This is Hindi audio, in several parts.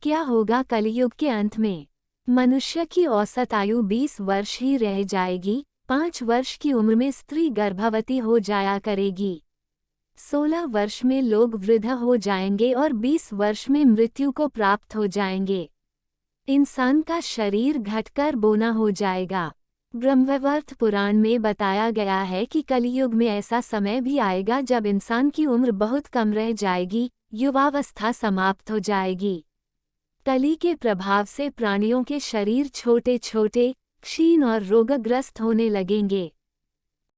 क्या होगा कलयुग के अंत में? मनुष्य की औसत आयु 20 वर्ष ही रह जाएगी। 5 वर्ष की उम्र में स्त्री गर्भवती हो जाया करेगी। 16 वर्ष में लोग वृद्ध हो जाएंगे और 20 वर्ष में मृत्यु को प्राप्त हो जाएंगे। इंसान का शरीर घटकर बोना हो जाएगा। ब्रह्मवैवर्त पुराण में बताया गया है कि कलियुग में ऐसा समय भी आएगा जब इंसान की उम्र बहुत कम रह जाएगी, युवावस्था समाप्त हो जाएगी। कली के प्रभाव से प्राणियों के शरीर छोटे छोटे, क्षीण और रोगग्रस्त होने लगेंगे।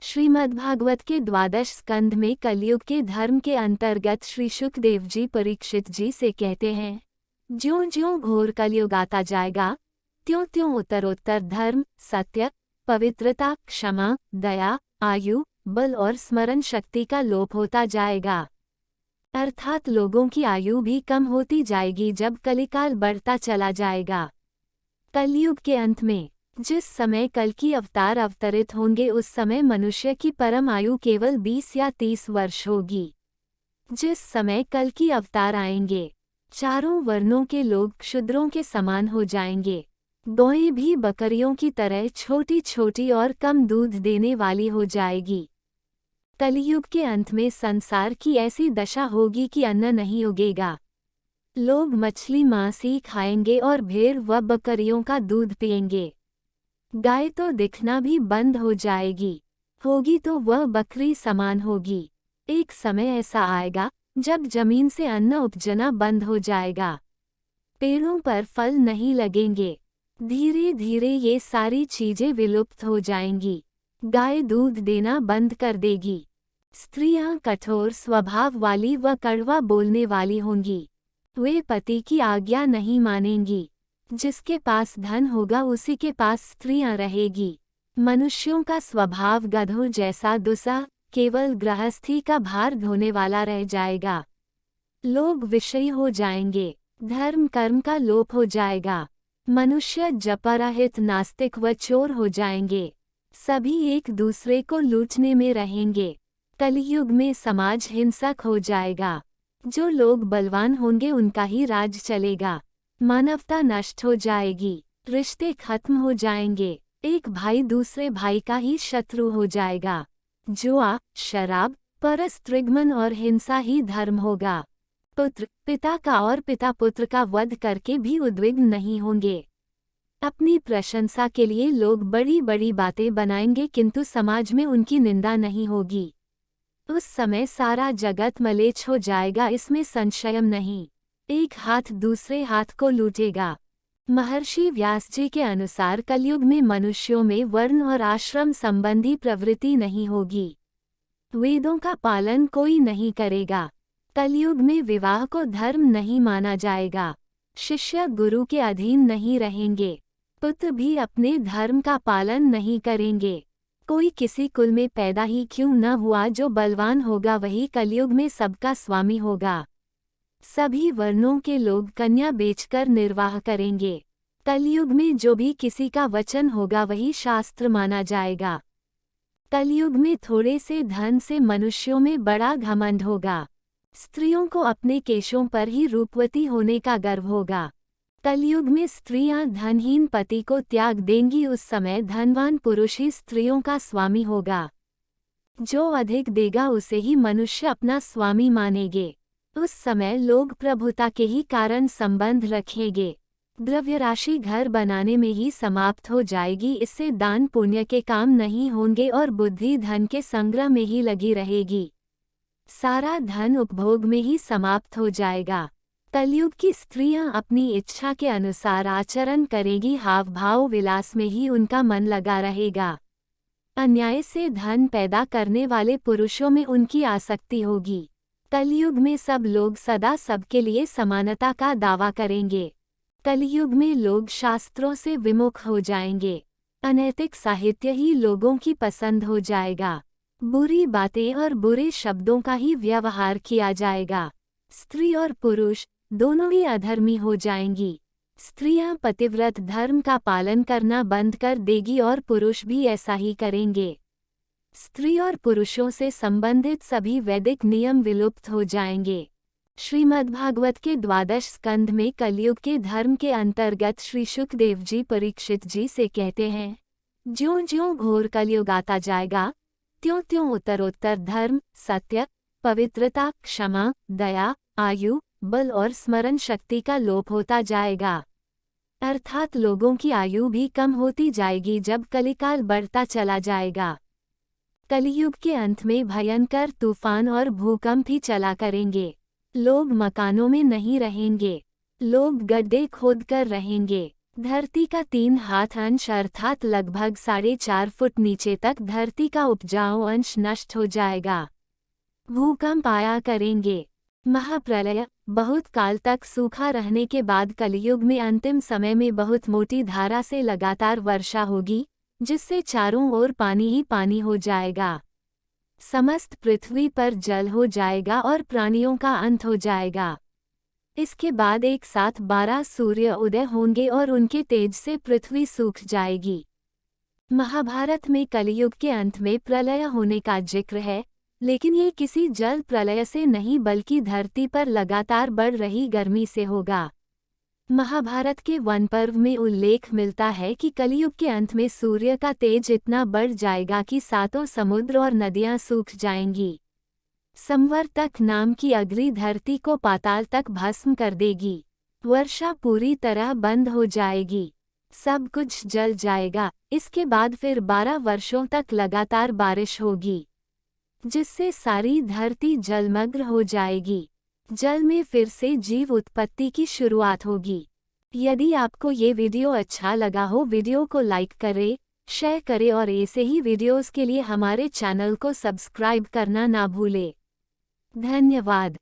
श्रीमद्भागवत के 12 स्कंध में कलयुग के धर्म के अंतर्गत श्री शुकदेव जी परीक्षित जी से कहते हैं, ज्यों ज्यों घोर कलयुग आता जाएगा, त्यों त्यों उत्तरोत्तर धर्म, सत्य, पवित्रता, क्षमा, दया, आयु, बल और स्मरण शक्ति का लोप होता जाएगा। अर्थात लोगों की आयु भी कम होती जाएगी जब कलिकाल बढ़ता चला जाएगा। कलयुग के अंत में जिस समय कल की अवतार अवतरित होंगे उस समय मनुष्य की परम आयु केवल 20 या 30 वर्ष होगी। जिस समय कल की अवतार आएंगे, चारों वर्णों के लोग क्षुद्रों के समान हो जाएंगे। गौएं भी बकरियों की तरह छोटी छोटी और कम दूध देने वाली हो जाएगी। कलयुग के अंत में संसार की ऐसी दशा होगी कि अन्न नहीं उगेगा। लोग मछली मांस ही खाएंगे और भेड़ व बकरियों का दूध पिएंगे। गाय तो दिखना भी बंद हो जाएगी, होगी तो वह बकरी समान होगी। एक समय ऐसा आएगा जब जमीन से अन्न उपजना बंद हो जाएगा, पेड़ों पर फल नहीं लगेंगे। धीरे धीरे ये सारी चीजें विलुप्त हो जाएंगी। गाय दूध देना बंद कर देगी। स्त्रियां कठोर स्वभाव वाली व कड़वा बोलने वाली होंगी। वे पति की आज्ञा नहीं मानेंगी। जिसके पास धन होगा उसी के पास स्त्रियां रहेगी। मनुष्यों का स्वभाव गधों जैसा दुस्साह, केवल गृहस्थी का भार ढोने वाला रह जाएगा। लोग विषयी हो जाएंगे। धर्म कर्म का लोप हो जाएगा। मनुष्य जपरहित, नास्तिक व चोर हो जाएंगे। सभी एक दूसरे को लूटने में रहेंगे। कलयुग में समाज हिंसक हो जाएगा। जो लोग बलवान होंगे उनका ही राज चलेगा। मानवता नष्ट हो जाएगी। रिश्ते खत्म हो जाएंगे। एक भाई दूसरे भाई का ही शत्रु हो जाएगा। जुआ, शराब, परस्त्रीगमन और हिंसा ही धर्म होगा। पुत्र पिता का और पिता पुत्र का वध करके भी उद्विग्न नहीं होंगे। अपनी प्रशंसा के लिए लोग बड़ी बड़ी बातें बनाएंगे किंतु समाज में उनकी निंदा नहीं होगी। उस समय सारा जगत मलेच्छ हो जाएगा, इसमें संशय नहीं। एक हाथ दूसरे हाथ को लूटेगा। महर्षि व्यास जी के अनुसार कलयुग में मनुष्यों में वर्ण और आश्रम संबंधी प्रवृत्ति नहीं होगी। वेदों का पालन कोई नहीं करेगा। कलयुग में विवाह को धर्म नहीं माना जाएगा। शिष्य गुरु के अधीन नहीं रहेंगे। पुत्र भी अपने धर्म का पालन नहीं करेंगे। कोई किसी कुल में पैदा ही क्यों न हुआ, जो बलवान होगा वही कलयुग में सबका स्वामी होगा। सभी वर्णों के लोग कन्या बेचकर निर्वाह करेंगे। कलयुग में जो भी किसी का वचन होगा वही शास्त्र माना जाएगा। कलयुग में थोड़े से धन से मनुष्यों में बड़ा घमंड होगा। स्त्रियों को अपने केशों पर ही रूपवती होने का गर्व होगा। कलयुग में स्त्रियां धनहीन पति को त्याग देंगी। उस समय धनवान पुरुष ही स्त्रियों का स्वामी होगा। जो अधिक देगा उसे ही मनुष्य अपना स्वामी मानेंगे। उस समय लोग प्रभुता के ही कारण संबंध रखेंगे। द्रव्य राशि घर बनाने में ही समाप्त हो जाएगी। इससे दान पुण्य के काम नहीं होंगे और बुद्धि धन के संग्रह में ही लगी रहेगी। सारा धन उपभोग में ही समाप्त हो जाएगा। कलयुग की स्त्रियां अपनी इच्छा के अनुसार आचरण करेगी। हाव भाव विलास में ही उनका मन लगा रहेगा। अन्याय से धन पैदा करने वाले पुरुषों में उनकी आसक्ति होगी। कलयुग में सब लोग सदा सबके लिए समानता का दावा करेंगे। कलयुग में लोग शास्त्रों से विमुख हो जाएंगे। अनैतिक साहित्य ही लोगों की पसंद हो जाएगा। बुरी बातें और बुरे शब्दों का ही व्यवहार किया जाएगा। स्त्री और पुरुष दोनों ही अधर्मी हो जाएंगी। स्त्रियां पतिव्रत धर्म का पालन करना बंद कर देगी और पुरुष भी ऐसा ही करेंगे। स्त्री और पुरुषों से संबंधित सभी वैदिक नियम विलुप्त हो जाएंगे। श्रीमद्भागवत के 12 स्कंध में कलयुग के धर्म के अंतर्गत श्री शुकदेव जी परीक्षित जी से कहते हैं, ज्यों ज्यों घोर कलयुग आता जाएगा, त्यों त्यों उत्तरोत्तर धर्म, सत्य, पवित्रता, क्षमा, दया, आयु, बल और स्मरण शक्ति का लोप होता जाएगा। अर्थात लोगों की आयु भी कम होती जाएगी जब कलिकाल बढ़ता चला जाएगा। कलियुग के अंत में भयंकर तूफान और भूकंप ही चला करेंगे। लोग मकानों में नहीं रहेंगे, लोग गड्ढे खोद कर रहेंगे। धरती का 3 हाथ अंश अर्थात लगभग 4.5 फुट नीचे तक धरती का उपजाऊ अंश नष्ट हो जाएगा। भूकंप आया करेंगे। महाप्रलय, बहुत काल तक सूखा रहने के बाद कलियुग में अंतिम समय में बहुत मोटी धारा से लगातार वर्षा होगी, जिससे चारों ओर पानी ही पानी हो जाएगा। समस्त पृथ्वी पर जल हो जाएगा और प्राणियों का अंत हो जाएगा। इसके बाद एक साथ 12 सूर्य उदय होंगे और उनके तेज से पृथ्वी सूख जाएगी। महाभारत में कलियुग के अंत में प्रलय होने का जिक्र है, लेकिन ये किसी जल प्रलय से नहीं बल्कि धरती पर लगातार बढ़ रही गर्मी से होगा। महाभारत के वन पर्व में उल्लेख मिलता है कि कलियुग के अंत में सूर्य का तेज इतना बढ़ जाएगा कि 7 समुद्र और नदियां सूख जाएंगी। संवर्तक नाम की अग्नि धरती को पाताल तक भस्म कर देगी। वर्षा पूरी तरह बंद हो जाएगी, सब कुछ जल जाएगा। इसके बाद फिर 12 वर्षों तक लगातार बारिश होगी, जिससे सारी धरती जलमग्न हो जाएगी। जल में फिर से जीव उत्पत्ति की शुरुआत होगी। यदि आपको ये वीडियो अच्छा लगा हो, वीडियो को लाइक करें, शेयर करें और ऐसे ही वीडियोस के लिए हमारे चैनल को सब्सक्राइब करना ना भूलें। धन्यवाद।